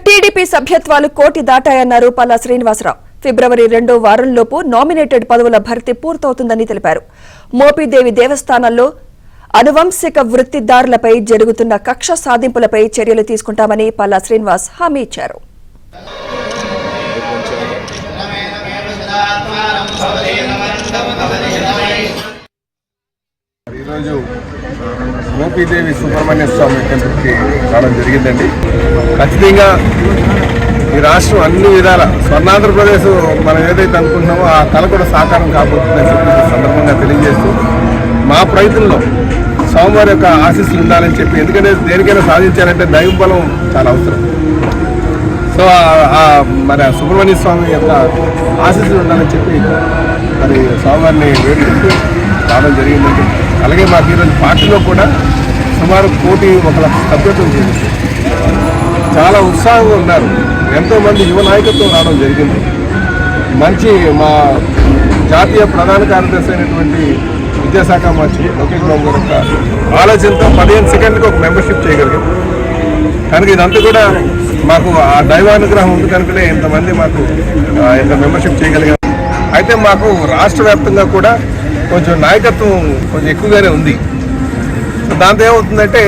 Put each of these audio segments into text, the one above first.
TDP సభ్యత్వాలు కోటి దాటాయన్నారు పల్లా శ్రీనివాసరావు. ఫిబ్రవరి 2వ వారంలోపు nominated పదవుల భర్తీ పూర్తవుతుందని తెలిపారు. మోపిదేవి దేవస్థానంలో అనువంశిక వృత్తిదారులపై జరుగుతున్న కక్ష సాధింపులపై చర్యలు తీసుకుంటామని పల్లా శ్రీనివాస్ హామీ ఇచ్చారు. ఈరోజు మోపిదేవి సుబ్రహ్మణ్య స్వామి టెంపుల్కి రావడం జరిగిందండి. ఖచ్చితంగా ఈ రాష్ట్రం అన్ని విధాల స్వర్ణాంధ్రప్రదేశ్ మనం ఏదైతే అనుకుంటున్నామో ఆ కళ కూడా సాకారం కాబోతుందని చెప్పి సందర్భంగా తెలియజేస్తూ మా ప్రయత్నంలో స్వామివారి యొక్క ఆశీస్సులు ఉండాలని చెప్పి, ఎందుకంటే దేనికైనా సాధించాలంటే దైవ బలం చాలా అవసరం. సో మరి సుబ్రహ్మణ్య స్వామి యొక్క ఆశీస్సులు ఉండాలని చెప్పి మరి స్వామివారిని వేడుకుంటూ రావడం జరిగిందండి. అలాగే మాకు ఈరోజు పార్టీలో కూడా సుమారు 1,00,00,000 సభ్యత్వం చేసింది. చాలా ఉత్సాహంగా ఉన్నారు. ఎంతోమంది యువ నాయకత్వం రావడం జరిగింది. మంచి మా జాతీయ ప్రధాన కార్యదర్శి అయినటువంటి విద్యాశాఖ మంత్రి లోకేష్ బాబు గారి యొక్క ఆలోచనతో 15 సెకండ్కి ఒక మెంబర్షిప్ చేయగలిగాం. కనుక ఇదంతా కూడా మాకు ఆ దైవానుగ్రహం ఉంది కనుకనే ఇంతమంది మాకు ఇంత మెంబర్షిప్ చేయగలిగాం. అయితే మాకు రాష్ట్ర వ్యాప్తంగా కూడా కొంచెం నాయకత్వం కొంచెం ఎక్కువగానే ఉంది. సో దాంతో ఏమవుతుందంటే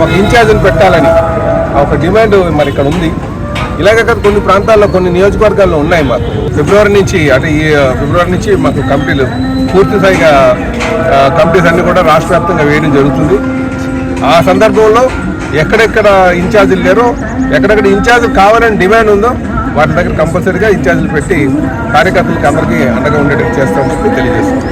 ఒక ఇన్ఛార్జ్ని పెట్టాలని ఒక డిమాండ్ మరి ఇక్కడ ఉంది. ఇలాగే కాదు కొన్ని ప్రాంతాల్లో కొన్ని నియోజకవర్గాల్లో ఉన్నాయి. మాకు ఫిబ్రవరి నుంచి మాకు కమిటీలు పూర్తి స్థాయిగా కమిటీస్ అన్ని కూడా రాష్ట్ర వ్యాప్తంగా వేయడం జరుగుతుంది. ఆ సందర్భంలో ఎక్కడెక్కడ ఇన్ఛార్జీలు లేరో, ఎక్కడెక్కడ ఇన్ఛార్జీలు కావాలని డిమాండ్ ఉందో వాటి దగ్గర కంపల్సరీగా ఇన్ఛార్జీలు పెట్టి కార్యకర్తలకి అందరికీ అండగా ఉండేటట్టు చేస్తామని తెలియజేస్తాం.